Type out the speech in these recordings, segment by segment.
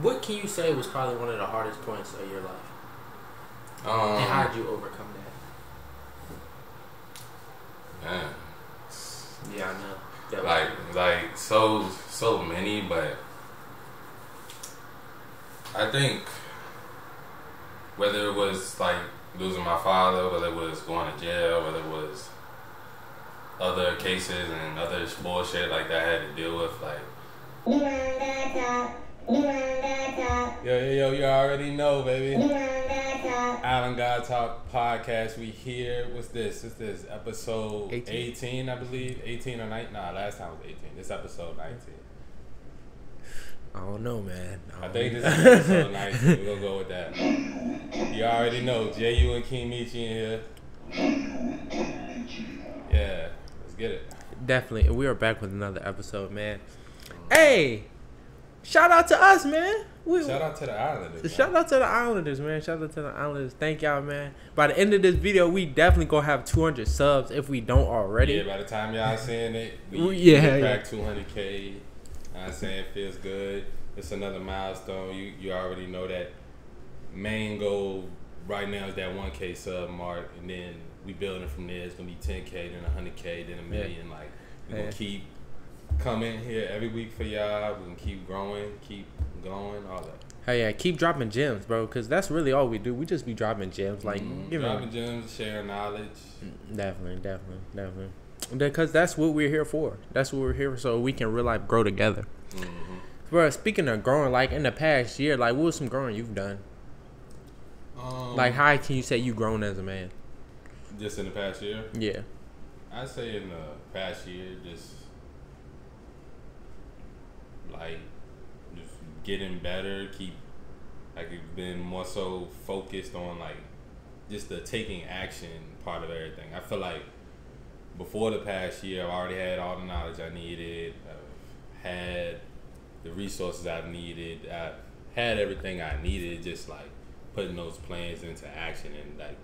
What can you say was probably one of the hardest points of your life? And how did you overcome that? Man. Yeah, I know. Like so many, but I think whether it was like losing my father, whether it was going to jail, whether it was other cases and other bullshit like that I had to deal with, like. Yo, you already know, baby. Island God Talk Podcast, we here. What's this? Episode 18, I believe. 18 or 19? Nah, last time was 18. This episode 19. I don't know, man. I think this is episode 19. We're gonna go with that. You already know, J.U. and Kingmeechyyy in here. Yeah, let's get it. Definitely. And we are back with another episode, man. Hey! Shout out to us, man. Shout out to the Islanders. Man. Shout out to the Islanders, man. Shout out to the Islanders. Thank y'all, man. By the end of this video, we definitely gonna have 200 subs if we don't already. Yeah, by the time y'all seeing it, we crack 200K. You know what I'm saying? It feels good. It's another milestone. You already know that main goal right now is that 1K sub mark, and then we building from there. It's gonna be 10K, then 100K, then 1 million. Like we gonna keep coming here every week for y'all. We can keep growing, keep going, all that. Hey, yeah, keep dropping gems, bro, because that's really all we do. We just be dropping gems, like dropping gems, sharing knowledge. Definitely. Because that's what we're here for. That's what we're here for, so we can real life grow together. Bro, speaking of growing, like in the past year, like what was some growing you've done? Like how can you say you grown as a man? Just in the past year? Yeah. I'd say in the past year, just getting better, been more so focused on like just the taking action part of everything. I feel like before the past year, I've already had all the knowledge I needed. I've had the resources I've needed. I've had everything I needed, just like putting those plans into action. And like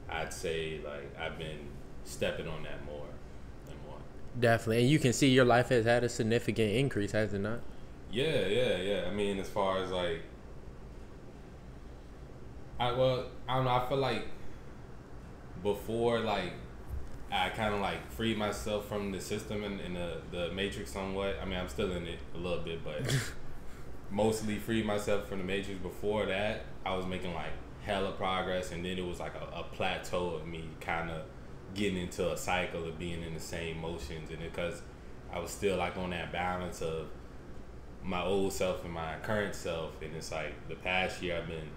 I'd say like I've been stepping on that more and more. Definitely. And you can see your life has had a significant increase, has it not? Yeah. I mean, as far as like, I don't know. I feel like before, like, I kind of like freed myself from the system and the matrix somewhat. I mean, I'm still in it a little bit, but mostly freed myself from the matrix. Before that, I was making like hella progress, and then it was like a plateau of me kind of getting into a cycle of being in the same motions, and because I was still like on that balance of my old self and my current self, and it's like the past year I've been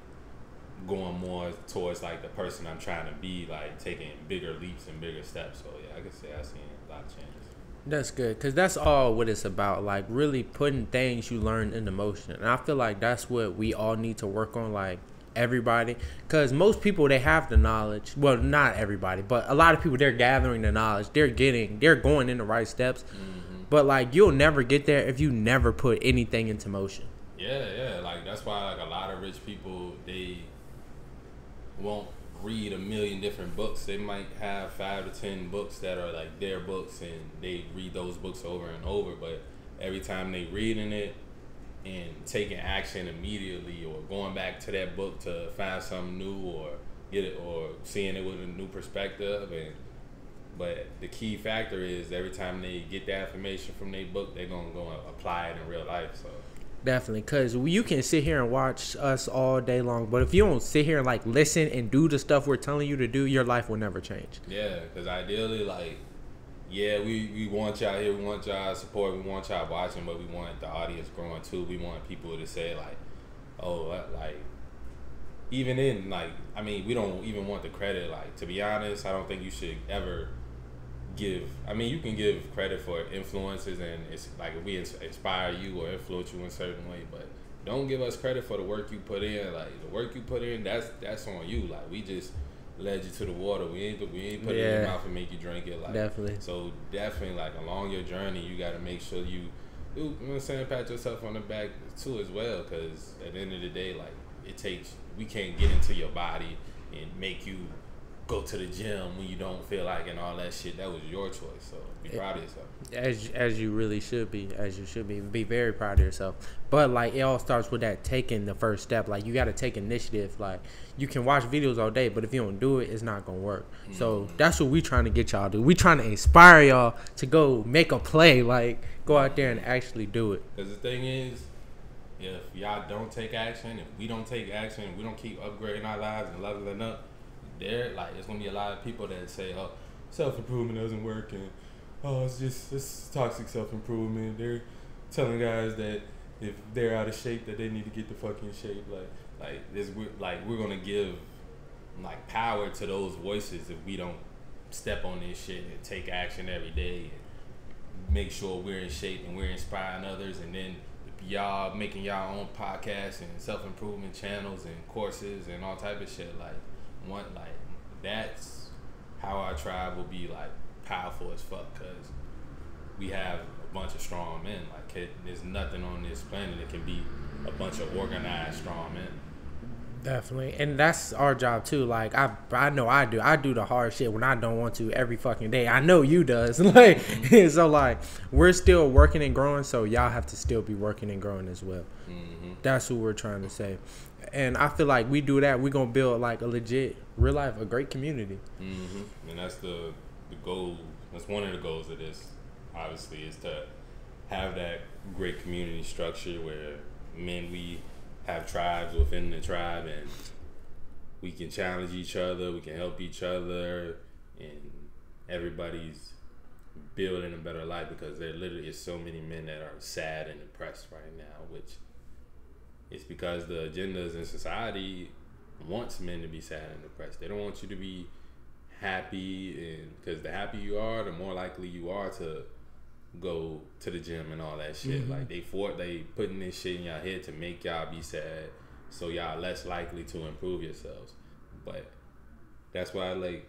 going more towards like the person I'm trying to be, like taking bigger leaps and bigger steps. So yeah, I could say I've seen a lot of changes. That's good, because that's all what it's about, like really putting things you learned into motion. And I feel like that's what we all need to work on, like everybody, because most people, they have the knowledge. Well, not everybody, but a lot of people, they're gathering the knowledge, they're going in the right steps. But like you'll never get there if you never put anything into motion. Yeah. Like that's why like a lot of rich people, they won't read a million different books. They might have 5 to 10 books that are like their books, and they read those books over and over. But every time they reading it and taking action immediately, or going back to that book to find something new, or get it, or seeing it with a new perspective. But the key factor is every time they get that information from their book, they're going to go and apply it in real life. So definitely, because you can sit here and watch us all day long, but if you don't sit here and like listen and do the stuff we're telling you to do, your life will never change. Yeah, because ideally, like, yeah, we want y'all here, we want y'all support, we want y'all watching, but we want the audience growing too. We want people to say like, oh, like, even in like, I mean, we don't even want the credit. Like, to be honest, I don't think you should ever you can give credit for influences, and it's like if we inspire you or influence you in a certain way, but don't give us credit for the work you put in. Like the work you put in, that's on you. Like we just led you to the water. We ain't put it in your mouth and make you drink it. Like definitely. So definitely, like along your journey, you got to make sure you know what I'm saying, pat yourself on the back too as well, because at the end of the day, like we can't get into your body and make you go to the gym when you don't feel like and all that shit. That was your choice. So be proud of yourself. As you really should be. As you should be. Be very proud of yourself. But like it all starts with that taking the first step. Like you got to take initiative. Like you can watch videos all day, but if you don't do it, it's not gonna work. So that's what we trying to get y'all to do. We trying to inspire y'all to go make a play. Like go out there and actually do it. Because the thing is, if y'all don't take action, if we don't take action, if we don't keep upgrading our lives and leveling up, there's gonna be a lot of people that say, "Oh, self-improvement doesn't work," and "Oh, it's toxic self-improvement." They're telling guys that if they're out of shape, that they need to get the fuck in shape. We're gonna give like power to those voices if we don't step on this shit and take action every day and make sure we're in shape and we're inspiring others. And then y'all making y'all own podcasts and self-improvement channels and courses and all type of shit, that's how our tribe will be like powerful as fuck, because we have a bunch of strong men. Like there's nothing on this planet that can be a bunch of organized strong men. Definitely. And that's our job too. Like I know I do the hard shit when I don't want to every fucking day. I know you does. Like so like we're still working and growing, so y'all have to still be working and growing as well. That's what we're trying to say. And I feel like we do that, we're gonna build like a legit real life, a great community. And that's the goal. That's one of the goals of this, obviously, is to have that great community structure where we have tribes within the tribe, and we can challenge each other, we can help each other, and everybody's building a better life, because there literally is so many men that are sad and depressed right now, which is because the agendas in society wants men to be sad and depressed. They don't want you to be happy, and because the happier you are, the more likely you are to go to the gym and all that shit. Like they putting this shit in y'all head to make y'all be sad, so y'all less likely to improve yourselves. But that's why like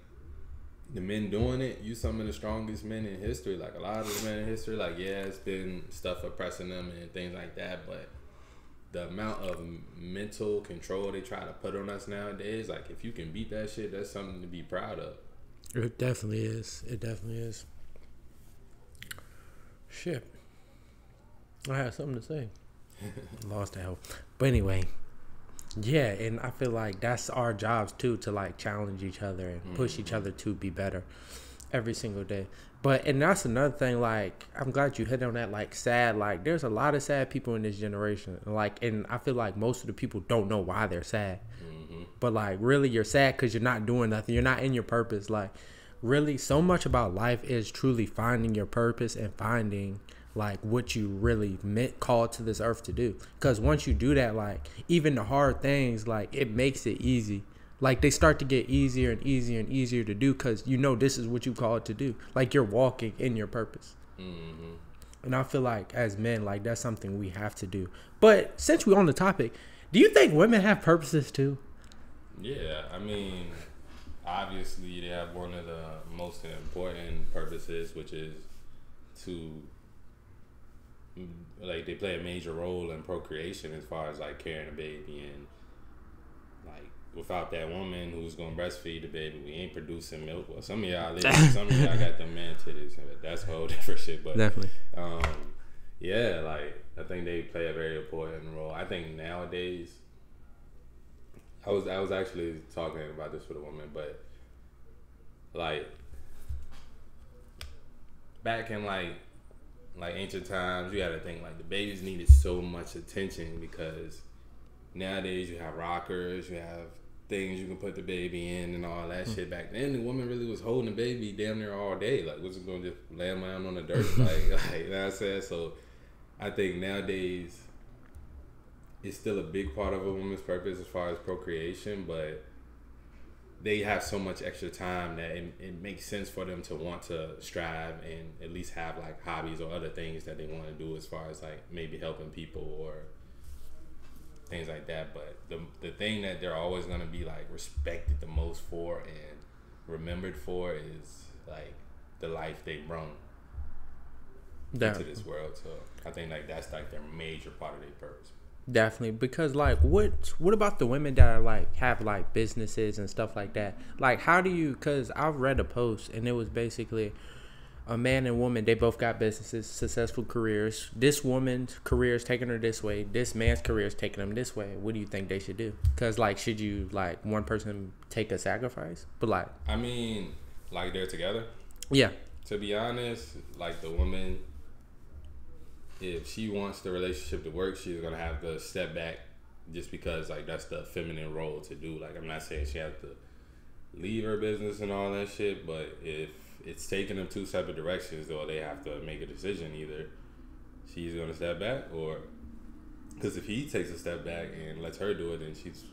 the men doing it, you some of the strongest men in history. Like a lot of the men in history, like it's been stuff oppressing them and things like that, but the amount of mental control they try to put on us nowadays, like if you can beat that shit, that's something to be proud of. It definitely is. It definitely is. Shit. I had something to say. Lost the hell. But anyway, yeah, and I feel like that's our jobs too, to like challenge each other and push each other to be better every single day. And that's another thing, like I'm glad you hit on that, like sad, like there's a lot of sad people in this generation, and I feel like most of the people don't know why they're sad. But like really you're sad because you're not doing nothing, you're not in your purpose. Like really so much about life is truly finding your purpose and finding like what you really called to this earth to do, because once you do that, like even the hard things, like it makes it easy. Like they start to get easier and easier and easier to do, because you know this is what you called to do. Like you're walking in your purpose. And I feel like as men, like that's something we have to do. But since we're on the topic, do you think women have purposes too? Yeah, I mean, obviously they have one of the most important purposes, which is to like they play a major role in procreation as far as like carrying a baby, and like without that woman who's gonna breastfeed the baby, we ain't producing milk. Well, some of y'all some of y'all got them man titties. That's a whole different shit. But definitely, yeah, like I think they play a very important role. I think nowadays, I was actually talking about this with a woman, but like back in like ancient times, you gotta think like the babies needed so much attention, because nowadays you have rockers, you have things you can put the baby in and all that shit. Back then the woman really was holding the baby damn near all day. Like was it gonna just lay him down on the dirt? like you know what I'm saying? So I think nowadays it's still a big part of a woman's purpose as far as procreation, but they have so much extra time that it makes sense for them to want to strive and at least have like hobbies or other things that they want to do as far as like maybe helping people or things like that. But the thing that they're always going to be like respected the most for and remembered for is like the life they brought into this world. So I think like that's like their major part of their purpose. Definitely, because like, what about the women that are like have like businesses and stuff like that? Like, how do you? Because I've read a post and it was basically a man and woman. They both got businesses, successful careers. This woman's career is taking her this way. This man's career is taking him this way. What do you think they should do? Because like, should you like one person take a sacrifice? But like, I mean, like they're together. yeah, To be honest, like the woman, if she wants the relationship to work, she's gonna have to step back, just because like that's the feminine role to do. Like, I'm not saying she has to leave her business and all that shit, but if it's taking them two separate directions, though, they have to make a decision. Either she's gonna step back, or because if he takes a step back and lets her do it, then she's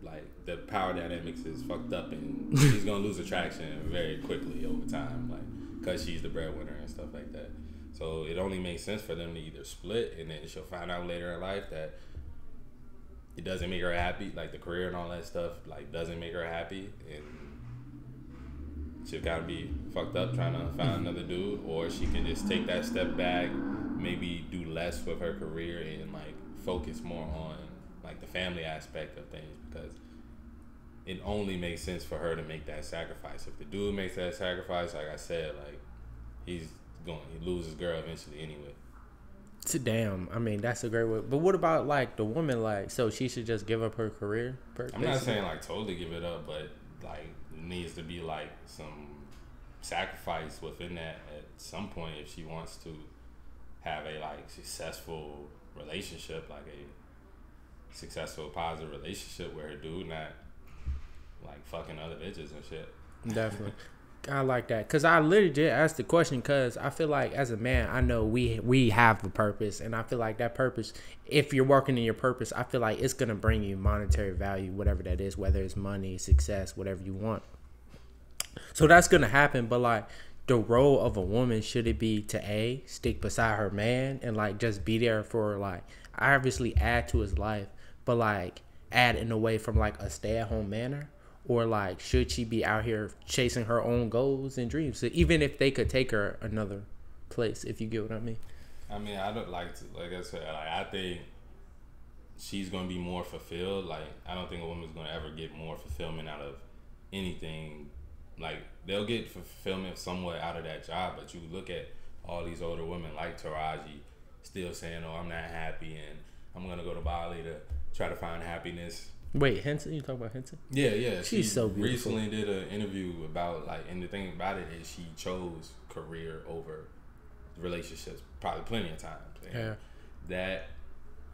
like, the power dynamics is fucked up, and she's gonna lose attraction very quickly over time, like, because she's the breadwinner and stuff like that. So it only makes sense for them to either split, and then she'll find out later in life that it doesn't make her happy, like the career and all that stuff, like doesn't make her happy, and she'll kind of be fucked up trying to find another dude, or she can just take that step back, maybe do less with her career and like focus more on like the family aspect of things, because it only makes sense for her to make that sacrifice. If the dude makes that sacrifice, like I said, like he lose his girl eventually anyway. Damn, I mean, that's a great way. But what about like the woman? Like, so she should just give up her career? I'm not saying like totally give it up, but like it needs to be like some sacrifice within that at some point if she wants to have a like successful relationship, like a successful positive relationship where her dude not like fucking other bitches and shit. Definitely. I like that, because I literally did ask the question because I feel like as a man, I know we have a purpose, and I feel like that purpose, if you're working in your purpose, I feel like it's going to bring you monetary value, whatever that is, whether it's money, success, whatever you want. So that's going to happen, but like the role of a woman, should it be to stick beside her man and like just be there for like, obviously add to his life, but like add in a way from like a stay-at-home manner? Or like, should she be out here chasing her own goals and dreams? So even if they could take her another place, if you get what I mean. I mean, I don't like to, like I said, like I think she's gonna be more fulfilled. Like, I don't think a woman's gonna ever get more fulfillment out of anything. Like, they'll get fulfillment somewhat out of that job, but you look at all these older women like Taraji still saying, "Oh, I'm not happy, and I'm gonna go to Bali to try to find happiness." Wait, Henson? You talking about Henson? Yeah. She's so beautiful. Recently did an interview about like, and the thing about it is she chose career over relationships probably plenty of times. And yeah. That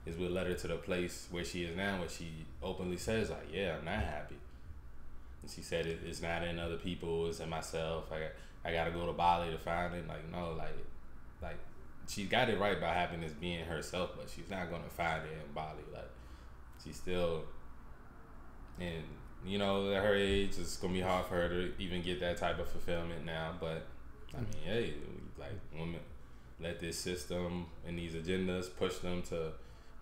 is what led her to the place where she is now, where she openly says like, "Yeah, I'm not happy." And she said it's not in other people, it's in myself. I gotta go to Bali to find it. Like, no, like she got it right by happiness being herself, but she's not gonna find it in Bali. Like, she's still. And, you know, at her age, it's going to be hard for her to even get that type of fulfillment now. But, I mean, hey, like, women let this system and these agendas push them to,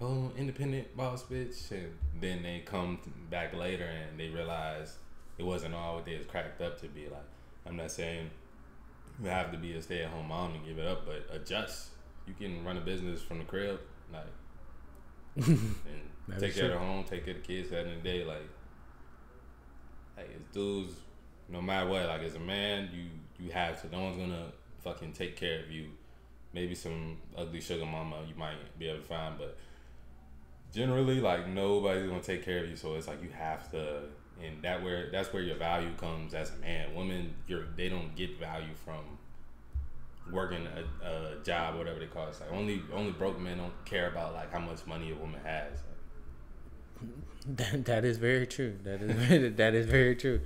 oh, independent boss bitch. And then they come back later and they realize it wasn't all what they was cracked up to be. Like, I'm not saying you have to be a stay-at-home mom and give it up, but adjust. You can run a business from the crib, like, and take care of the home, take care of the kids at the end of the day, like as dudes, no matter what, like as a man, you have to. No one's gonna fucking take care of you. Maybe some ugly sugar mama you might be able to find, but generally, like nobody's gonna take care of you. So it's like you have to, and that's where your value comes as a man. Women, they don't get value from working a job, whatever they call it. It's like only broke men don't care about like how much money a woman has. That is very true. That is very true.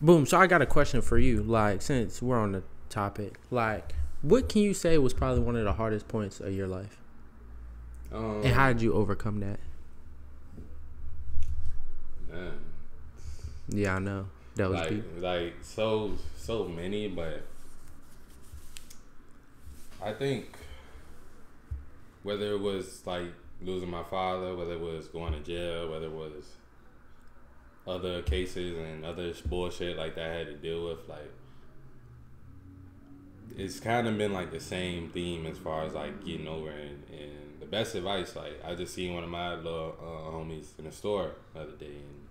Boom. So I got a question for you. Like, since we're on the topic, like, what can you say was probably one of the hardest points of your life? And how did you overcome that? Man. Yeah, I know. That was deep. Like so many, but I think whether it was like losing my father, whether it was going to jail, whether it was other cases and other bullshit like that I had to deal with, like it's kind of been like the same theme as far as like getting over it. And the best advice, like I just seen one of my little homies in the store the other day, and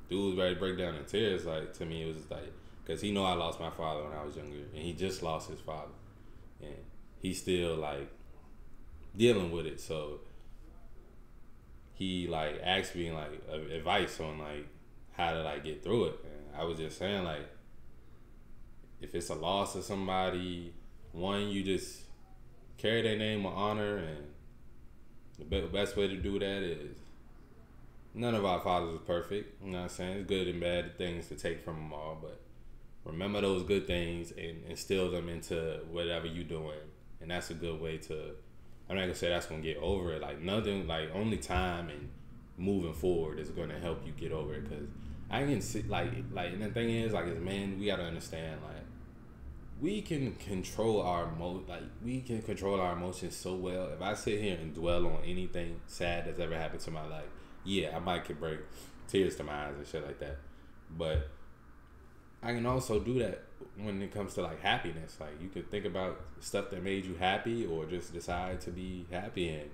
dude was ready to break down in tears. Like to me, it was like because he know I lost my father when I was younger, and he just lost his father, and he's still like dealing with it. So he like asked me like advice on like how to like get through it, and I was just saying like if it's a loss of somebody, one, you just carry their name with honor, and the best way to do that is none of our fathers was perfect. You know what I'm saying? It's good and bad things to take from them all, but remember those good things and instill them into whatever you're doing, and that's a good way to. I'm not gonna say that's gonna get over it. Like nothing, like only time and moving forward is gonna help you get over it. Cause I can see and the thing is like as men, we gotta understand like we can control our emotions so well. If I sit here and dwell on anything sad that's ever happened to my life, yeah, I might could bring tears to my eyes and shit like that. But I can also do that when it comes to like happiness. Like you could think about stuff that made you happy, or just decide to be happy, and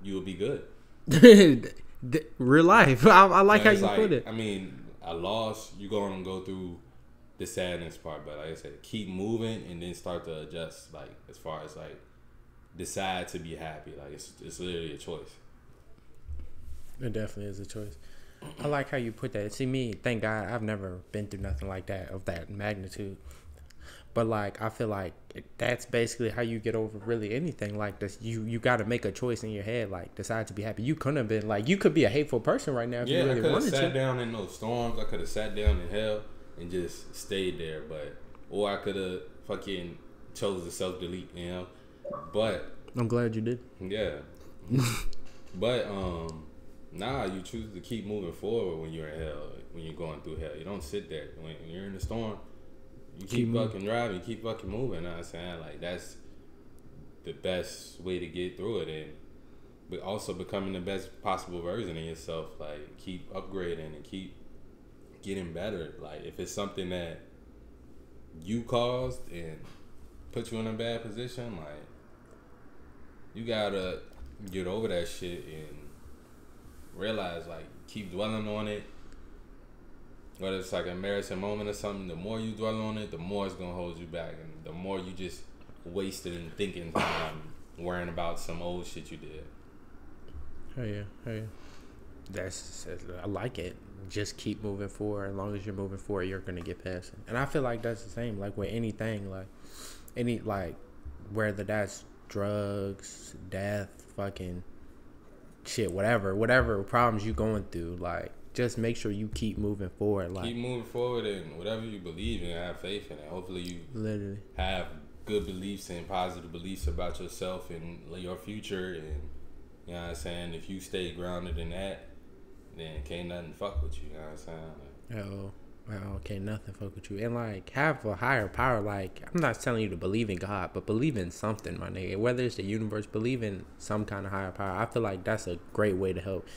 you'll be good. Real life. I like how you put it. I mean, a loss, you're gonna go through the sadness part, but like I said, keep moving and then start to adjust. Like as far as like decide to be happy. Like it's literally a choice. It definitely is a choice. I like how you put that. See, me, thank God, I've never been through nothing like that of that magnitude. But like, I feel like that's basically how you get over really anything like this. You got to make a choice in your head, like decide to be happy. You couldn't have been like, you could be a hateful person right now if you really wanted to. Yeah, I could have sat down in those storms. I could have sat down in hell and just stayed there. Or I could have fucking chose to self-delete, you know. But I'm glad you did. Yeah. But nah, you choose to keep moving forward when you're in hell, when you're going through hell. You don't sit there. When you're in the storm, you keep fucking driving, you keep fucking moving. You know what I'm saying? Like, that's the best way to get through it. And but also becoming the best possible version of yourself. Like, keep upgrading and keep getting better. Like, if it's something that you caused and put you in a bad position, like, you gotta get over that shit and realize, like, keep dwelling on it. Whether it's like an embarrassing moment or something, the more you dwell on it, the more it's gonna hold you back, and the more you just wasted in thinking time, worrying about some old shit you did. Hey, I like it. Just keep moving forward. As long as you're moving forward, you're gonna get past it. And I feel like that's the same. Like with anything, whether that's drugs, death, fucking shit, whatever problems you going through, like, just make sure you keep moving forward. Like, keep moving forward, and whatever you believe in, have faith in it. Hopefully you literally have good beliefs and positive beliefs about yourself and your future. And you know what I'm saying, if you stay grounded in that, then can't nothing fuck with you. You know what I'm saying? Can't nothing fuck with you. And like, have a higher power. Like, I'm not telling you to believe in God, but believe in something, my nigga. Whether it's the universe, believe in some kind of higher power. I feel like that's a great way to help.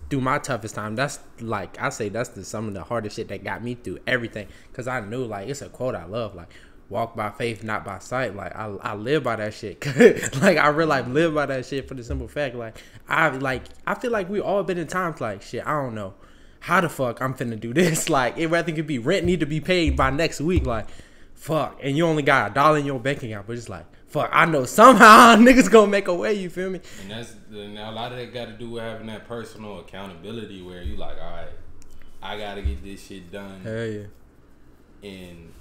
Through my toughest time, that's like, I say that's some of the hardest shit that got me through everything. Cause I knew, like, it's a quote I love, like, walk by faith, not by sight. Like, I live by that shit. Like, I really live by that shit for the simple fact, I feel like we all been in times like, shit, I don't know how the fuck I'm finna do this. Like, it rather could be rent need to be paid by next week. Like, fuck, and you only got $1 in your bank account, but it's like, fuck, I know somehow niggas gonna make a way, you feel me? And now a lot of that got to do with having that personal accountability where you like, all right, I gotta get this shit done. Hell yeah. And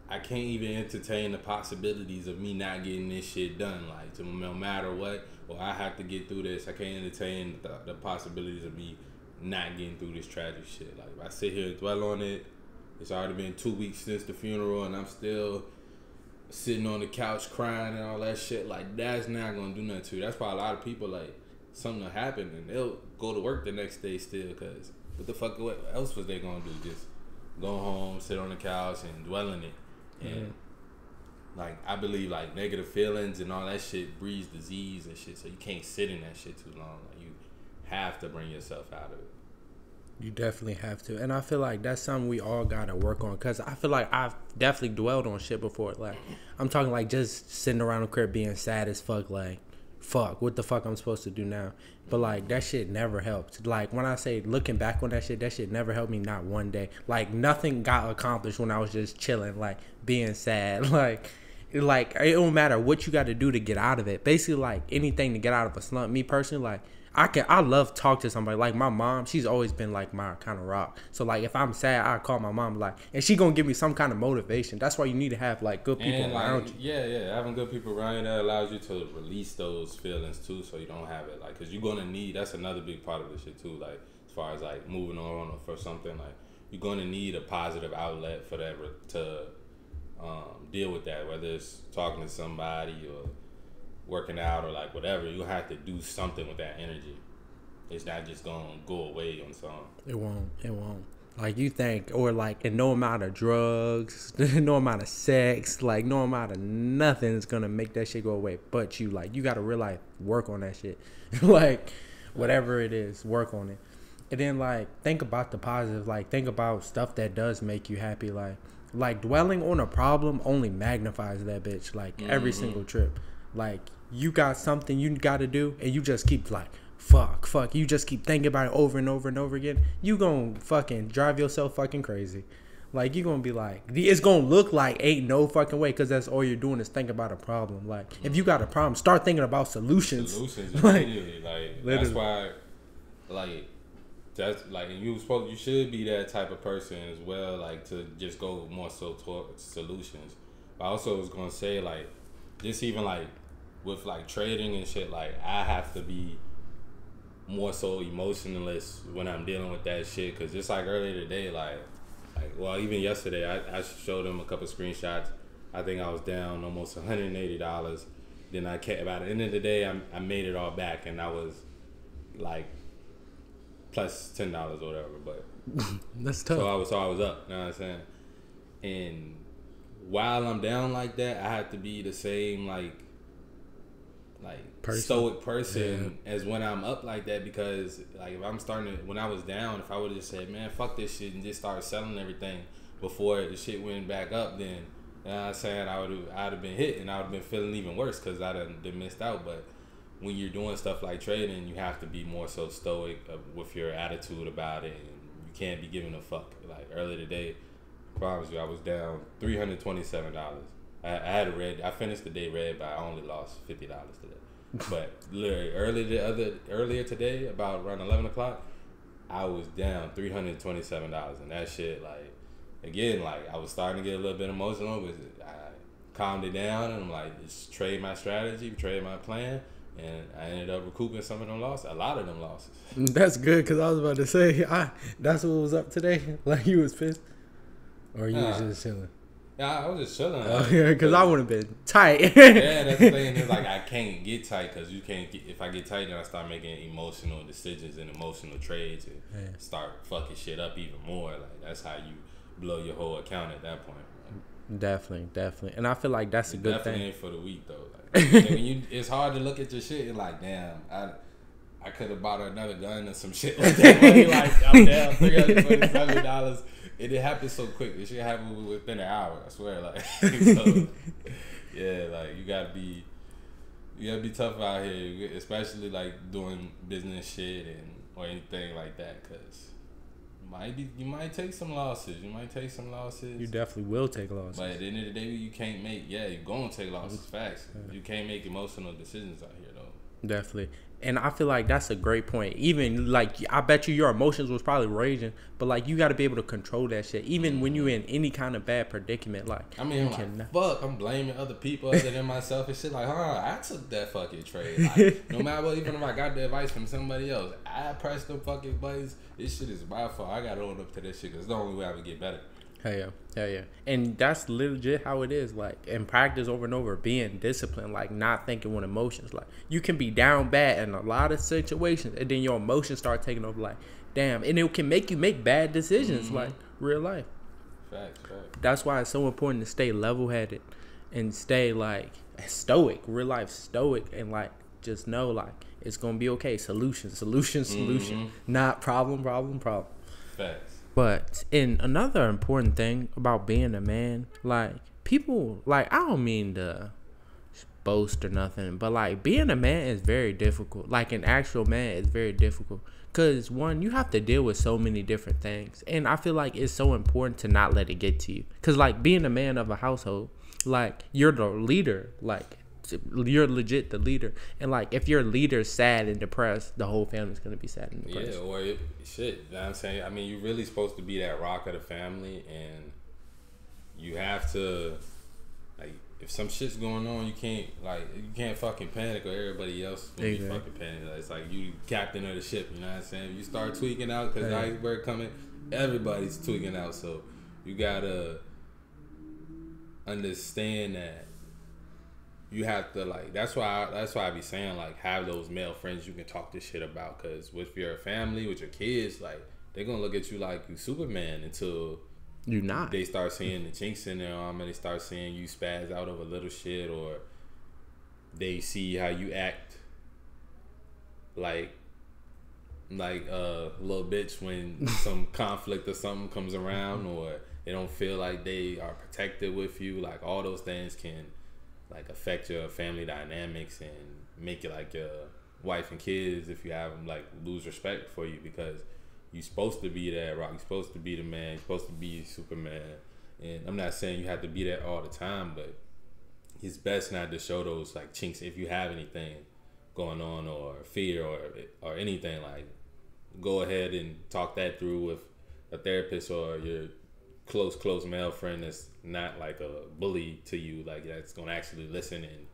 I can't even entertain the possibilities of me not getting this shit done. Like, no matter what, or I have to get through this. I can't entertain the possibilities of me not getting through this tragic shit. Like, if I sit here and dwell on it, it's already been 2 weeks since the funeral, and I'm still sitting on the couch crying and all that shit. Like, that's not gonna do nothing to you. That's why a lot of people, like, something will happen and they'll go to work the next day still, because what the fuck else was they gonna do? Just go home, sit on the couch and dwell in it. And like, I believe like negative feelings and all that shit breeds disease and shit, so you can't sit in that shit too long. Like, you have to bring yourself out of it. You definitely have to. And I feel like that's something we all got to work on. Because I feel like I've definitely dwelled on shit before. Like, I'm talking like just sitting around the crib being sad as fuck. Like, fuck, what the fuck I'm supposed to do now? But, like, that shit never helped. Like, when I say looking back on that shit never helped me not one day. Like, nothing got accomplished when I was just chilling, like, being sad. Like, it don't matter what you got to do to get out of it. Basically, like, anything to get out of a slump. Me personally, like, I love talk to somebody. Like my mom, she's always been like my kind of rock. So like if I'm sad, I call my mom, like, and she gonna give me some kind of motivation. That's why you need to have like good people around you. Yeah, having good people around you, that allows you to release those feelings too, so you don't have it like, cause you're gonna need. That's another big part of this shit too. Like as far as like moving on or for something, like you're gonna need a positive outlet for that to deal with that. Whether it's talking to somebody or working out or like whatever, you have to do something with that energy. It's not just gonna go away on its own. It won't. Like you think, or like no amount of drugs, no amount of sex, like no amount of nothing is gonna make that shit go away. But you like, you gotta realize work on that shit. Like whatever it is, work on it. And then like think about the positive, like think about stuff that does make you happy. Like dwelling on a problem only magnifies that bitch, like every single trip. Like you got something you got to do and you just keep like fuck, you just keep thinking about it over and over and over again, you gonna fucking drive yourself fucking crazy. Like you gonna be like, it's gonna look like ain't no fucking way, because that's all you're doing is think about a problem. Like if you got a problem, start thinking about solutions immediately. Like that's why like that's like you should be that type of person as well, like to just go more so towards solutions. But I also was gonna say like this, even like with like trading and shit, like I have to be more so emotionless when I'm dealing with that shit, because just like earlier today, like well even yesterday I showed him a couple screenshots. I think I was down almost $180. Then I kept, by the end of the day I made it all back, and I was like plus $10 or whatever, but that's tough. So I was up, you know what I'm saying? And while I'm down like that, I have to be the same like stoic person as when I'm up like that, because like if I'm starting to, when I was down, if I would have just said, man, fuck this shit and just started selling everything before the shit went back up, then you know what I'm saying, I'd have been hit and I would have been feeling even worse because I'd have missed out. But when you're doing stuff like trading, you have to be more so stoic with your attitude about it, and you can't be giving a fuck. Like earlier today, I promise you, I was down $327. I finished the day red, but I only lost $50 today. But literally earlier today, about around 11 o'clock, I was down $327, and that shit, like, again, like I was starting to get a little bit emotional, but I calmed it down, and I'm like, just trade my strategy, trade my plan, and I ended up recouping some of them losses, a lot of them losses. That's good, because I was about to say, that's what was up today. Like you was pissed, or you was just chilling. Yeah, I was just chilling. Because I would have been tight. Yeah, that's the thing. It's like I can't get tight, because you can't get, if I get tight, then I start making emotional decisions and emotional trades and start fucking shit up even more. Like that's how you blow your whole account at that point. Right? Definitely. And I feel like that's a good thing. Definitely ain't for the week though. Like, when it's hard to look at your shit and like, damn, I could have bought another gun or some shit like that. Like I'm down $327. It happened so quick. This shit happened within an hour. I swear. Like, so, yeah, like you gotta be tough out here, especially like doing business shit or anything like that, because you might take some losses. You definitely will take losses. But at the end of the day, you can't make. Yeah, you're gonna take losses. Facts. You can't make emotional decisions out here though. Definitely. And I feel like that's a great point. Even like, I bet you your emotions was probably raging, but like you got to be able to control that shit. Even when you're in any kind of bad predicament, like I mean, fuck, I'm blaming other people other than myself and shit. Like, I took that fucking trade. Like, no matter what, even if I got the advice from somebody else, I pressed them fucking buttons. This shit is my fault. I got to own up to this shit, because it's the only way I would get better. Hell yeah. And that's legit how it is. Like, in practice over and over, being disciplined, like not thinking with emotions. Like, you can be down bad in a lot of situations, and then your emotions start taking over. Like, damn, and it can make you make bad decisions, like real life. Facts. That's why it's so important to stay level-headed and stay like stoic, real life stoic, and like just know like it's gonna be okay. Solution, not problem. Facts. But in another important thing about being a man, like people, like I don't mean to boast or nothing, but like being a man is very difficult. Like an actual man is very difficult. Cause one, you have to deal with so many different things, and I feel like it's so important to not let it get to you. Cause like being a man of a household, like you're the leader, like you're legit the leader, and like if your leader's sad and depressed, the whole family's gonna be sad and depressed. Yeah, or shit. You know what I'm saying? I mean, you're really supposed to be that rock of the family, and you have to, like, if some shit's going on, you can't fucking panic, or everybody else will be fucking panic. It's like you captain of the ship. You know what I'm saying? If you start tweaking out because the iceberg coming, everybody's tweaking out. So you gotta understand that you have to, like, that's why I be saying, like, have those male friends you can talk this shit about, because with your family, with your kids, like, they're gonna look at you like you Superman until you not. They start seeing the chinks in their armor. They start seeing you spaz out over little shit, or they see how you act like a little bitch when some conflict or something comes around, or they don't feel like they are protected with you. Like, all those things can, like, affect your family dynamics and make it like your wife and kids, if you have them, like, lose respect for you, because you're supposed to be that rock. You're supposed to be the man. You're supposed to be Superman. And I'm not saying you have to be that all the time, but it's best not to show those, like, chinks if you have anything going on, or fear, or anything. Like, go ahead and talk that through with a therapist or your close male friend that's not like a bully to you, like, that's gonna actually listen and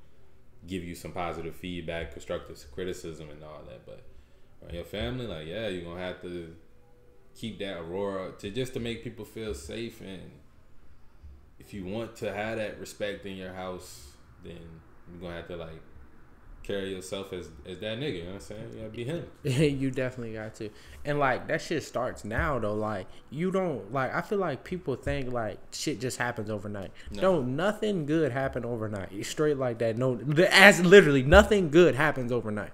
give you some positive feedback, constructive criticism, and all that. But your family, like, yeah, you're gonna have to keep that aurora to make people feel safe. And if you want to have that respect in your house, then you're gonna have to, like, carry yourself as that nigga, you know what I'm saying? You gotta be him. You definitely got to. And, like, that shit starts now, though. Like, you don't, like, I feel like people think, like, shit just happens overnight. No, nothing good happen overnight. Straight like that. No, as literally nothing good happens overnight.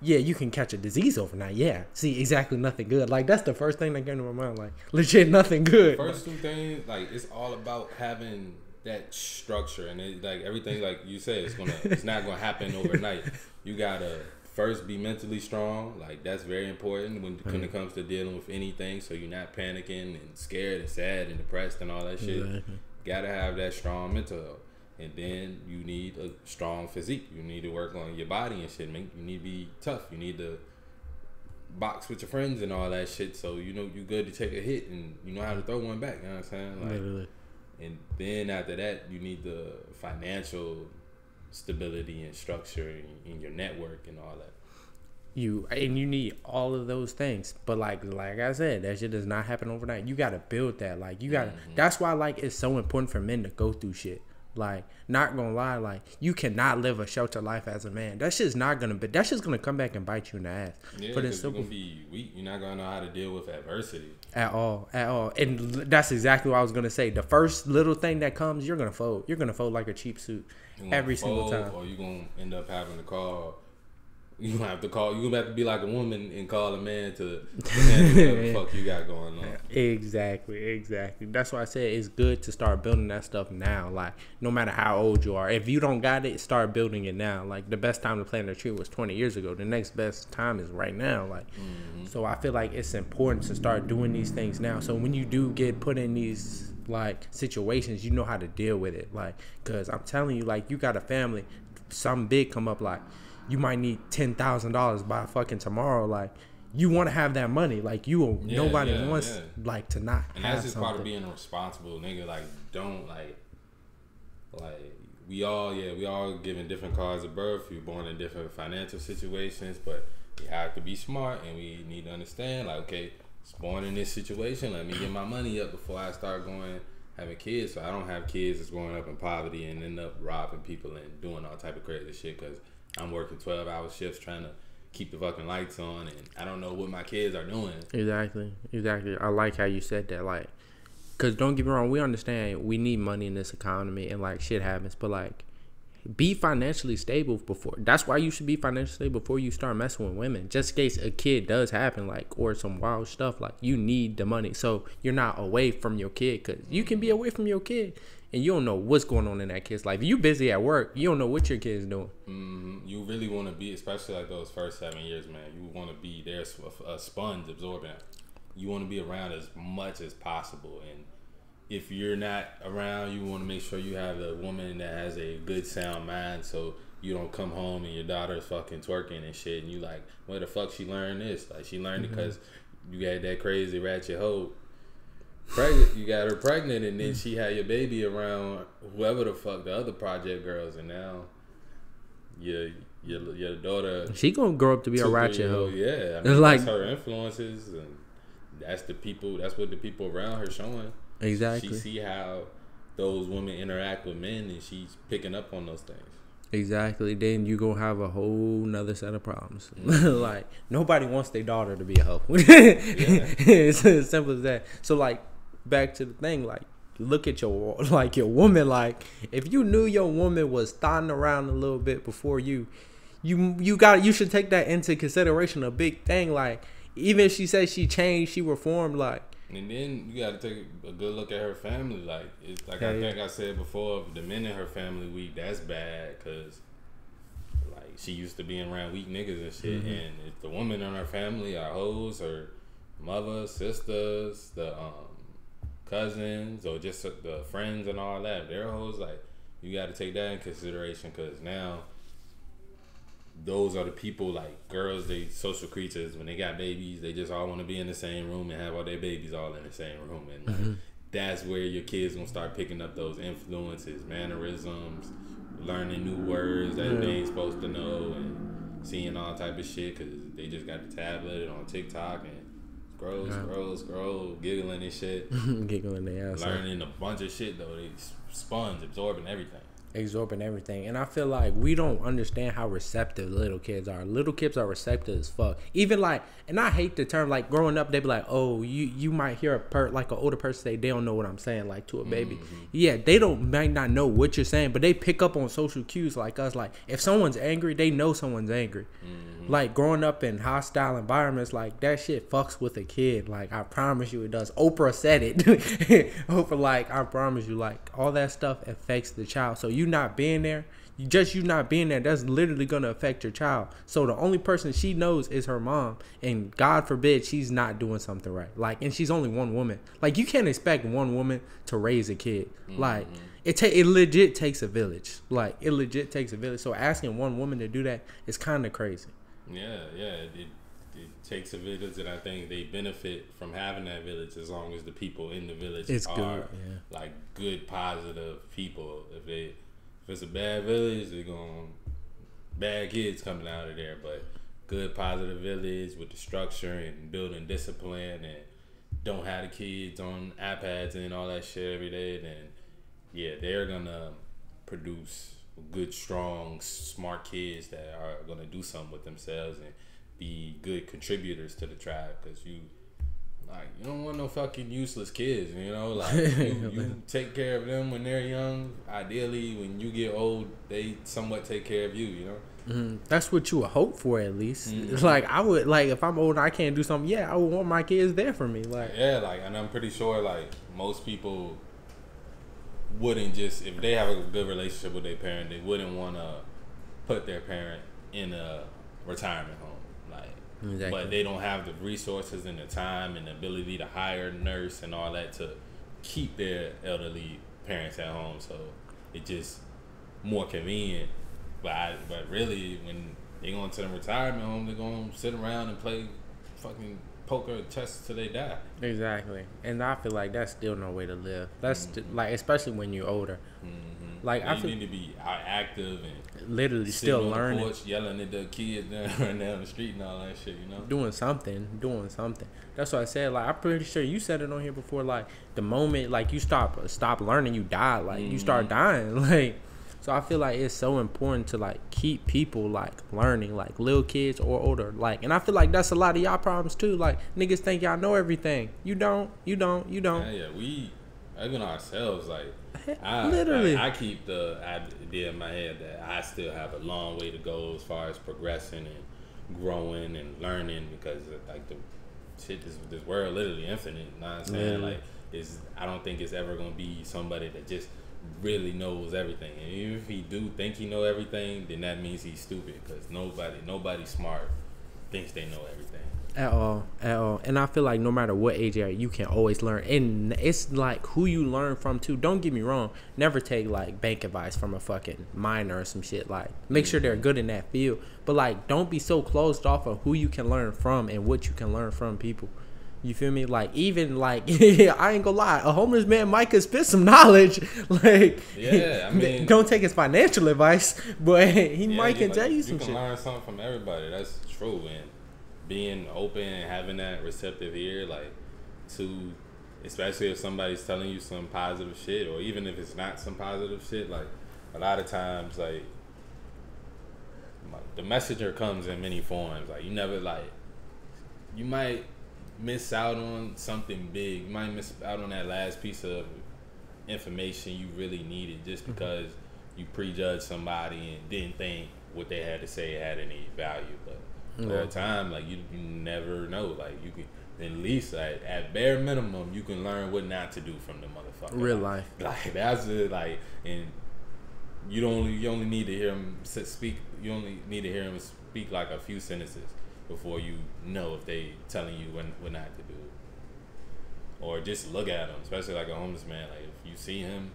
Yeah, you can catch a disease overnight. Yeah. See, exactly, nothing good. Like, that's the first thing that came to my mind. Like, legit, nothing good. The first two things, like, it's all about having that structure, and it, like, everything, like you said, it's not gonna happen overnight. You gotta first be mentally strong. Like, that's very important when it comes to dealing with anything, so you're not panicking and scared and sad and depressed and all that shit. Exactly. Gotta have that strong mental health. And then you need a strong physique. You need to work on your body and shit. You need to be tough. You need to box with your friends and all that shit, so you know you're good to take a hit and you know how to throw one back. You know what I'm saying? Like, literally. And then after that, you need the financial stability and structure in your network and all that. You need all of those things, but like I said, that shit does not happen overnight. You gotta build that. Like, you gotta. That's why, like, it's so important for men to go through shit. Like, not gonna lie, like, you cannot live a sheltered life as a man. That shit's not gonna be. That shit's gonna come back and bite you in the ass. Yeah, because you're gonna be weak. You're not gonna know how to deal with adversity at all. And that's exactly what I was gonna say. The first little thing that comes, you're gonna fold. You're gonna fold like a cheap suit every single time. Or you're gonna end up having to call. You gonna have to be like a woman and call a man to handle what the fuck you got going on. Exactly. That's why I said it's good to start building that stuff now. Like, no matter how old you are, if you don't got it, start building it now. Like, the best time to plant a tree was 20 years ago. The next best time is right now. Like, so I feel like it's important to start doing these things now. So when you do get put in these, like, situations, you know how to deal with it. Like, cause I'm telling you, like, you got a family, something big come up, like, you might need $10,000 by fucking tomorrow. Like, you want to have that money. Like, nobody wants like to not. And that's just part of being a responsible nigga. Like, don't like we all given different cards of birth. You're born in different financial situations, but you have to be smart, and we need to understand. Like, okay, it's born in this situation. Let me get my money up before I start having kids. So I don't have kids that's growing up in poverty and end up robbing people and doing all type of crazy shit, because I'm working 12-hour shifts trying to keep the fucking lights on, and I don't know what my kids are doing. Exactly. I like how you said that. Like, because don't get me wrong, we understand we need money in this economy and, like, shit happens, but, like, be financially stable before. That's why you should be financially stable before you start messing with women. Just in case a kid does happen, like, or some wild stuff, like, you need the money so you're not away from your kid, because you can be away from your kid and you don't know what's going on in that kid's life. If you busy at work, you don't know what your kid's doing. You really want to be, especially like those first 7 years, man. You want to be there, a sponge absorbing. You want to be around as much as possible, and if you're not around, you want to make sure you have a woman that has a good sound mind, so you don't come home and your daughter's fucking twerking and shit, and you like, where the fuck she learned this? Like, she learned it because you got that crazy ratchet hoe pregnant. You got her pregnant, and then she had your baby around whoever the fuck the other project girls, and now your daughter, she gonna grow up to be a ratchet hoe. Yeah, I mean, like, that's her influences, and that's the people. That's what the people around her showing. Exactly. She see how those women interact with men, and she's picking up on those things. Exactly. Then you gonna have a whole nother set of problems. Like, nobody wants their daughter to be a hoe. It's as simple as that. So, like, back to the thing, like, look at your woman. Like, if you knew your woman was thotting around a little bit before you should take that into consideration. A big thing. Like, even if she says she changed, she reformed, like. And then you got to take a good look at her family. Like, it's like, I think I said before, the men in her family weak, that's bad, because, like, she used to being around weak niggas and shit. And if the women in her family are hoes, her mother, sisters, the cousins, or just the friends and all that, they're hoes, like, you got to take that in consideration, because now those are the people, like, girls, they social creatures. When they got babies, they just all want to be in the same room and have all their babies all in the same room. And like, that's where your kids gonna start picking up those influences, mannerisms, learning new words that they ain't supposed to know, and seeing all type of shit because they just got the tablet on TikTok and scroll, giggling and shit. Giggling their ass. Learning a bunch of shit though. They sponge, absorbing everything. And I feel like we don't understand how receptive little kids are. Little kids are receptive as fuck. Even like, and I hate the term, like, growing up they be like, oh, you might hear like an older person say they don't know what I'm saying, like, to a baby. Yeah, they might not know what you're saying, but they pick up on social cues like us. Like, if someone's angry, they know someone's angry. Like, growing up in hostile environments, like, that shit fucks with a kid. Like, I promise you it does. Oprah said it. Oprah, like, I promise you, like, all that stuff affects the child. So you not being there, you not being there, that's literally gonna affect your child. So the only person she knows is her mom, and God forbid she's not doing something right. Like, and she's only one woman. Like, you can't expect one woman to raise a kid. Like, it legit takes a village. Like, it legit takes a village. So asking one woman to do that is kind of crazy. Yeah, it takes a village, and I think they benefit from having that village as long as the people in the village are like good, positive people. If it's a bad village, they're going bad kids coming out of there. But good, positive village with the structure and building discipline, and don't have the kids on iPads and all that shit every day, then yeah, they're gonna produce good, strong, smart kids that are gonna do something with themselves and be good contributors to the tribe. Because you don't want no fucking useless kids, you know. Like, you take care of them when they're young. Ideally, when you get old, they somewhat take care of you, you know. That's what you would hope for, at least. Like, I would, like, if I'm old and I can't do something, yeah, I would want my kids there for me. Like, yeah, like, and I'm pretty sure, like, most people wouldn't just, if they have a good relationship with their parent, they wouldn't want to put their parent in a retirement home. Like, exactly. But they don't have the resources and the time and the ability to hire a nurse and all that to keep their elderly parents at home. So it's just more convenient. But really, when they go into the retirement home, they're going to sit around and play fucking poker chess till they die. Exactly. And I feel like that's still no way to live. That's like, especially when you're older. Like, I feel need to be active and literally still learning, on the porch, yelling at the kids down the street and all that shit, you know, doing something. That's what I said. Like, I'm pretty sure you said it on here before. Like, the moment like you stop learning, you die. Like, you start dying. Like, so I feel like it's so important to, like, keep people, like, learning, like, little kids or older. Like, and I feel like that's a lot of y'all problems too. Like, niggas think y'all know everything. You don't. Yeah, even ourselves, like Literally. I keep the idea in my head that I still have a long way to go as far as progressing and growing and learning, because like the shit, this world literally infinite. You know what I'm saying? Like, I don't think it's ever gonna be somebody that just really knows everything. And even if he do think he know everything, then that means he's stupid, because nobody smart thinks they know everything. At all. And I feel like no matter what age you are, you can always learn. And it's like who you learn from too. Don't get me wrong. Never take like bank advice from a fucking minor or some shit. Like, make sure they're good in that field. But like, don't be so closed off of who you can learn from and what you can learn from people. You feel me? Like, even like, I ain't gonna lie, a homeless man might could spit some knowledge. Like, yeah, I mean, don't take his financial advice, but he might can tell you some shit. You can learn something from everybody. That's true. And being open and having that receptive ear, like, to, especially if somebody's telling you some positive shit, or even if it's not some positive shit, like, a lot of times, like, the messenger comes in many forms. Like, you never, like, you might miss out on something big. You might miss out on that last piece of information you really needed just because you prejudged somebody and didn't think what they had to say had any value. But over time, like, you never know. Like, you can, at least, like, at bare minimum, you can learn what not to do from the motherfucker. Real life. Like, that's it. Like, and you only need to hear him speak. You only need to hear him speak like a few sentences before you know if they telling you what not to do. Or just look at him, especially like a homeless man. Like, if you see him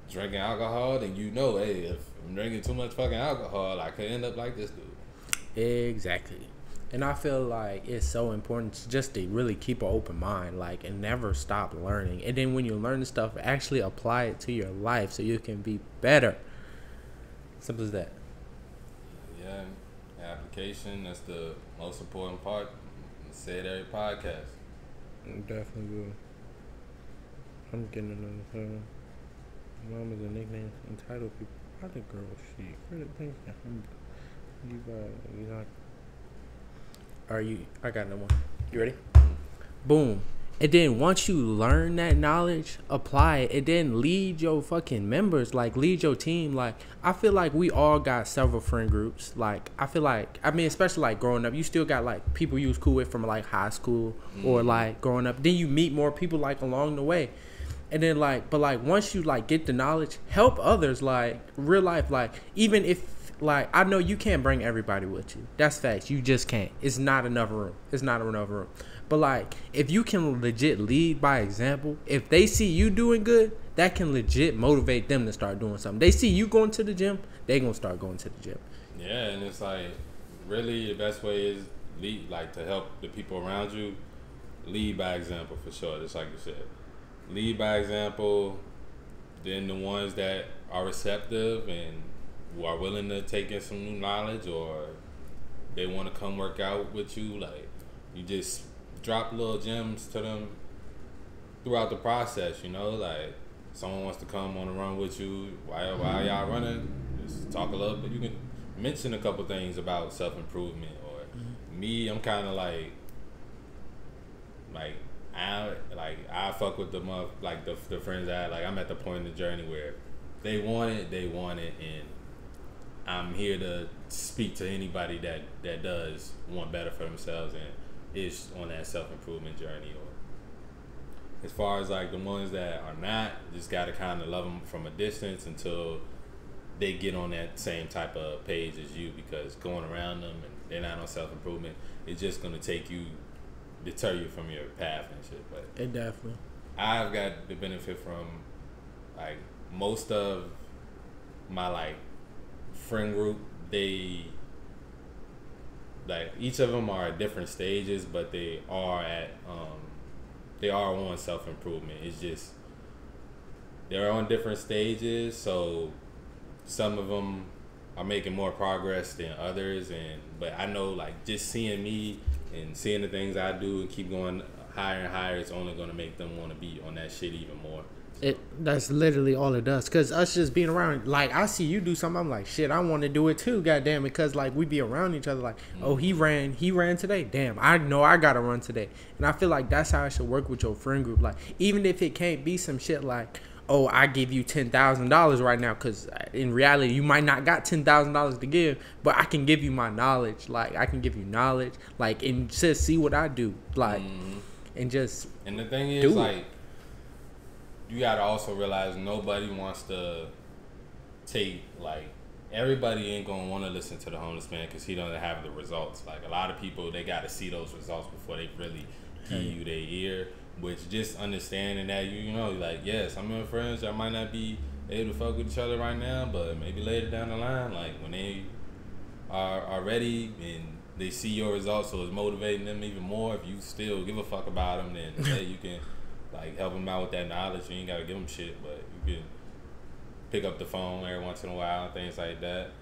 drinking alcohol, then you know, hey, if I'm drinking too much fucking alcohol, I could end up like this dude. Exactly. And I feel like it's so important just to really keep an open mind, like, and never stop learning. And then when you learn the stuff, actually apply it to your life so you can be better. Simple as that. Yeah, application, that's the most important part. Say it every podcast. Definitely will. I'm getting another title. Mom is a nickname entitled people. Why the girl shit? Credit things. Are you? I got another one. You ready? Boom. And then once you learn that knowledge, apply it, and then lead your fucking members, like, lead your team. Like, I feel like we all got several friend groups. Like, I feel like, I mean, especially like growing up, you still got like people you was cool with from like high school or like growing up. Then you meet more people like along the way. And then like, but like once you like get the knowledge, help others, like real life. Like, even if, like, I know you can't bring everybody with you. That's facts. You just can't. It's not enough room. It's not enough room. But like, if you can legit lead by example, if they see you doing good, that can legit motivate them to start doing something. They see you going to the gym, they gonna start going to the gym. Yeah, and it's like, really the best way is lead, like, to help the people around you. Lead by example, for sure. Just like you said, lead by example. Then the ones that are receptive and who are willing to take in some new knowledge, or they want to come work out with you, like, you just drop little gems to them throughout the process, you know. Like, someone wants to come on a run with you while y'all running, just talk a little bit. You can mention a couple things about self-improvement. Or me, I'm kind of like I fuck with the friends that, like, I'm at the point in the journey where they want it, and I'm here to speak to anybody that does want better for themselves and is on that self-improvement journey. Or as far as like the ones that are not, just gotta kind of love them from a distance until they get on that same type of page as you, because going around them and they're not on self-improvement, it's just gonna deter you from your path and shit. But It definitely. I've got the benefit from, like, most of my, like, friend group. They, like, each of them are at different stages, but they are on self-improvement. It's just they're on different stages, so some of them are making more progress than others. But I know, like, just seeing me and seeing the things I do and keep going higher and higher, it's only going to make them want to be on that shit even more. So. That's literally all it does. Cause us just being around, like I see you do something, I'm like, shit, I want to do it too. Goddamn, because like we be around each other. Like, oh, he ran today. Damn, I know I gotta run today. And I feel like that's how it should work with your friend group. Like, even if it can't be some shit like, oh, I give you $10,000 right now, because in reality you might not got $10,000 to give, but I can give you my knowledge. Like, I can give you knowledge, like, and just see what I do, like, and just. And the thing is, like, you gotta also realize nobody wants to take, like, everybody ain't gonna want to listen to the homeless man because he doesn't have the results. Like, a lot of people, they gotta see those results before they really give you their ear. Which, just understanding that you know, like, yes, I'm your friends, y'all might not be able to fuck with each other right now, but maybe later down the line, like, when they are ready and they see your results, so it's motivating them even more. If you still give a fuck about them, then hey, you can, like, help them out with that knowledge. You ain't gotta give them shit, but you can pick up the phone every once in a while and things like that.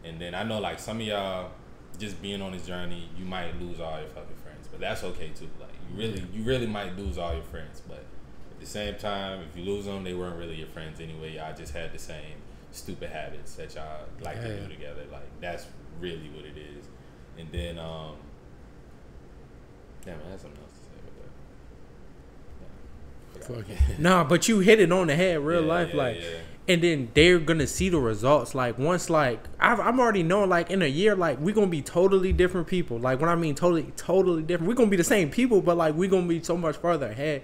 And then I know, like, some of y'all, just being on this journey, you might lose all your fucking friends, but that's okay too. Like, you really might lose all your friends, but at the same time, if you lose them, they weren't really your friends anyway. Y'all just had the same stupid habits that y'all like to do together. Like, that's really what it is. And then, damn, I had something else to say about that. Nah, but you hit it on the head, real life, like. And then they're gonna see the results. Like, once, like, I'm already knowing, like, in a year, like, we're gonna be totally different people. Like, when I mean totally different, we're gonna be the same people, but, like, we're gonna be so much further ahead.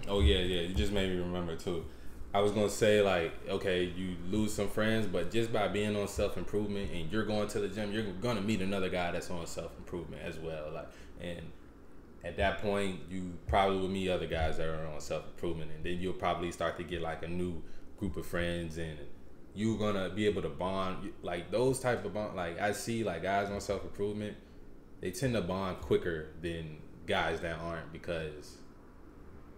Oh yeah, you just made me remember too. I was gonna say, like, okay, you lose some friends, but just by being on self-improvement and you're going to the gym, you're gonna meet another guy that's on self-improvement as well. Like, and at that point, you probably will meet other guys that are on self-improvement, and then you'll probably start to get, like, a new group of friends, and you're gonna be able to bond. Like, those type of bond, like, I see, like, guys on self-improvement, they tend to bond quicker than guys that aren't, because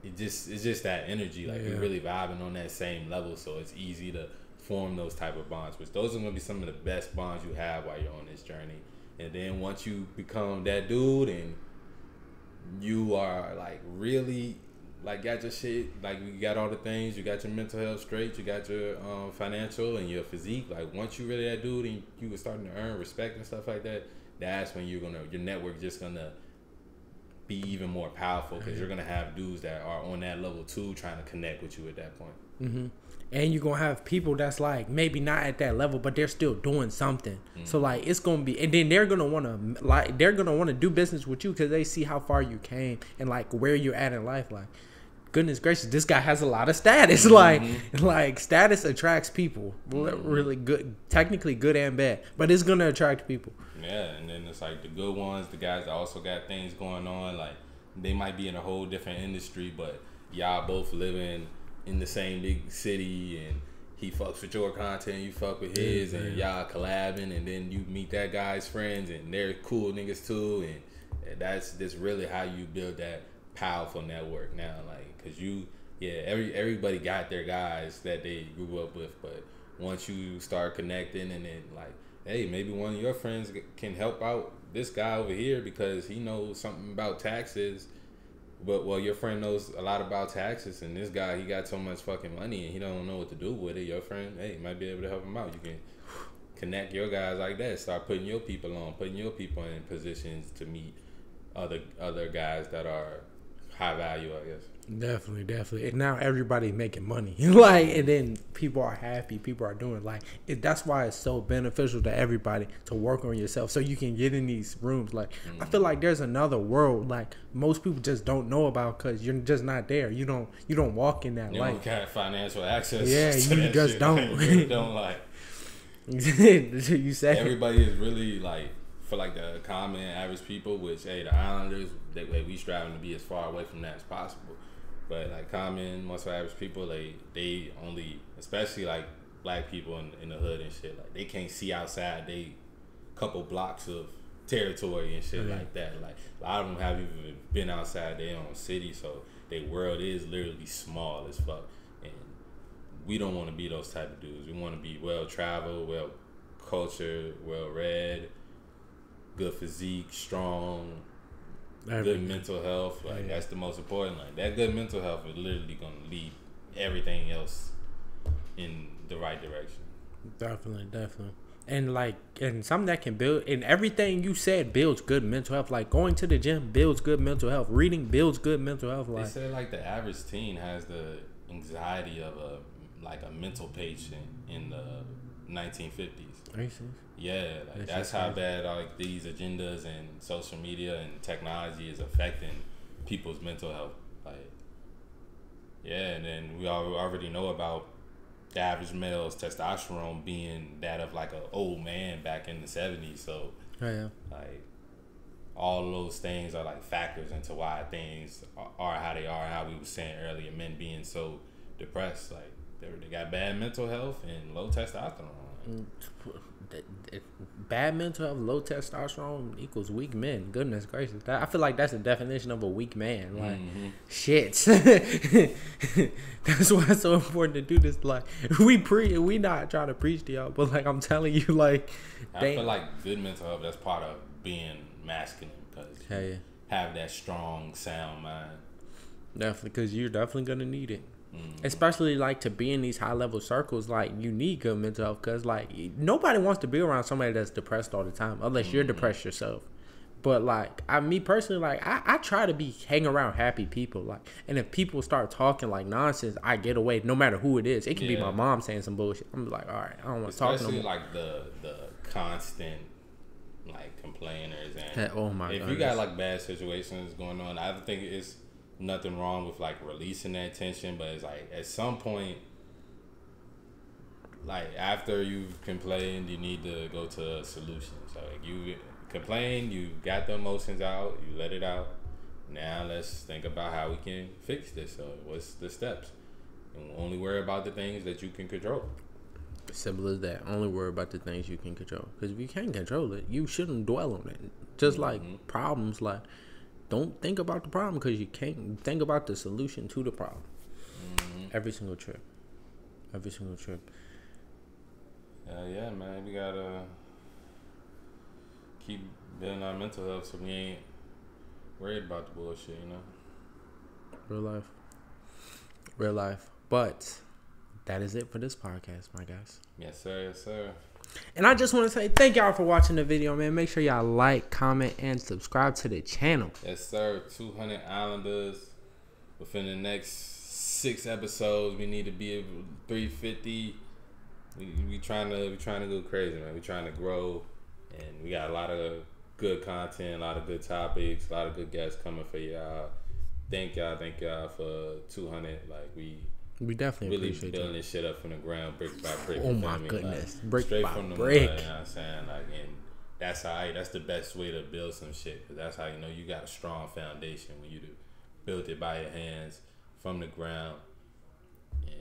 it's just that energy. Like, you're really vibing on that same level, so it's easy to form those type of bonds, which those are gonna be some of the best bonds you have while you're on this journey. And then once you become that dude and you are, like, really, like, got your shit, like, you got all the things, you got your mental health straight, you got your financial and your physique, like, once you really that dude and you were starting to earn respect and stuff like that, that's when your network just gonna be even more powerful, because you're gonna have dudes that are on that level too, trying to connect with you at that point. And you're gonna have people that's, like, maybe not at that level, but they're still doing something. So, like, it's gonna be, and then they're gonna wanna do business with you because they see how far you came and, like, where you're at in life. Like, goodness gracious, this guy has a lot of status. Like, status attracts people. Really good, technically good and bad, but it's gonna attract people. Yeah, and then it's like the good ones, the guys that also got things going on. Like, they might be in a whole different industry, but y'all both living in the same big city, and he fucks with your content, you fuck with his, and y'all collabing, and then you meet that guy's friends, and they're cool niggas too, and that's really how you build that powerful network now. Like, cause everybody got their guys that they grew up with, but once you start connecting, and then, like, hey, maybe one of your friends can help out this guy over here because he knows something about taxes, but, well, your friend knows a lot about taxes, and this guy, he got so much fucking money and he don't know what to do with it. Your friend, hey, might be able to help him out. You can connect your guys like that. Start putting your people in positions to meet other guys that are high value, I guess. Definitely. And now everybody's making money. Like, and then people are happy. People are doing, like, that's why it's so beneficial to everybody to work on yourself so you can get in these rooms. Like, I feel like there's another world, like, most people just don't know about because you're just not there. You don't walk in that light. You don't got financial access. Yeah, you just don't. You don't, like. You said everybody is really, like, for, like, the common average people, which, hey, the Islanders, we striving to be as far away from that as possible. But, like, common, most average people, they only, especially, like, black people in the hood and shit, like, they can't see outside they couple blocks of territory and shit like that. Like, a lot of them haven't even been outside their own city, so their world is literally small as fuck. And we don't want to be those type of dudes. We want to be well-traveled, well-cultured, well-read, good physique, strong, good mental health. Like, that's the most important. Like, that good mental health is literally gonna lead everything else in the right direction. Definitely. And something that can build, and everything you said builds good mental health. Like going to the gym builds good mental health. Reading builds good mental health. Like, they say like the average teen has the anxiety of a mental patient in the 1950s. Yeah, like that's how bad like these agendas and social media and technology is affecting people's mental health. Like, yeah, and then we already know about the average male's testosterone being that of like an old man back in the 70s. So like all of those things are like factors into why things are how they are. How we were saying earlier, men being so depressed, like they got bad mental health and low testosterone. Bad mental health, low testosterone equals weak men. Goodness gracious, I feel like that's the definition of a weak man. Like, shit. That's why it's so important to do this. Like, we not trying to preach to y'all, but like I'm telling you, like, I feel like good mental health, that's part of being masculine, because you have that strong, sound mind. Definitely, because you're definitely gonna need it. Especially like to be in these high level circles, like you need good mental health, because like nobody wants to be around somebody that's depressed all the time unless you're depressed yourself. But like me personally, like I try to hang around happy people, like, and if people start talking like nonsense, I get away no matter who it is. It can be my mom saying some bullshit. I'm like, all right, I don't want to talk no more. Especially like the constant like complainers, and oh my if you got like bad situations going on, I think it's nothing wrong with like releasing that tension, but it's like at some point, like after you've complained, you need to go to a solution. So like you complain, you got the emotions out, you let it out. Now let's think about how we can fix this. So what's the steps? And only worry about the things that you can control. Simple as that. Only worry about the things you can control. Because if you can't control it, you shouldn't dwell on it. Just like problems, like, don't think about the problem because you can't. Think about the solution to the problem. Every single trip. Yeah, man. We gotta keep building our mental health so we ain't worried about the bullshit, you know? Real life. But that is it for this podcast, my guys. Yes, sir. And I just want to say thank y'all for watching the video, man. Make sure y'all like, comment, and subscribe to the channel. Yes, sir. 200 Islanders. Within the next 6 episodes, we need to be able 350. We trying to go crazy, man. We trying to grow, and we got a lot of good content, a lot of good topics, a lot of good guests coming for y'all. Thank y'all for 200. Like we definitely really appreciate building this shit up from the ground, brick by brick. Oh my goodness, like, brick straight by from the brick. mud, you know what I'm saying? Like, and that's the best way to build some shit, because that's how you know you got a strong foundation when you build it by your hands from the ground. And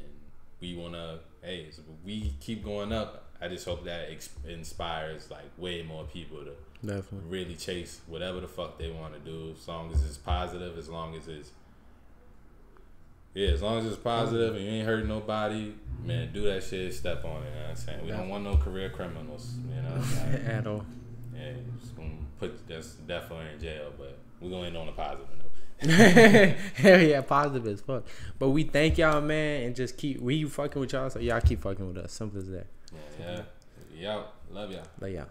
we wanna, as we keep going up, I just hope that inspires like way more people to definitely really chase whatever the fuck they want to do, as long as it's positive, as long as it's positive and you ain't hurting nobody, man, do that shit, step on it, you know what I'm saying? We don't want no career criminals, you know? Like, at all. Yeah, just gonna put that's definitely in jail, but we're gonna end on a positive note. Hell yeah, positive as fuck. But we thank y'all, man, and just we fucking with y'all, so y'all keep fucking with us. Simple as that. Yeah. Yo, love y'all. Love y'all.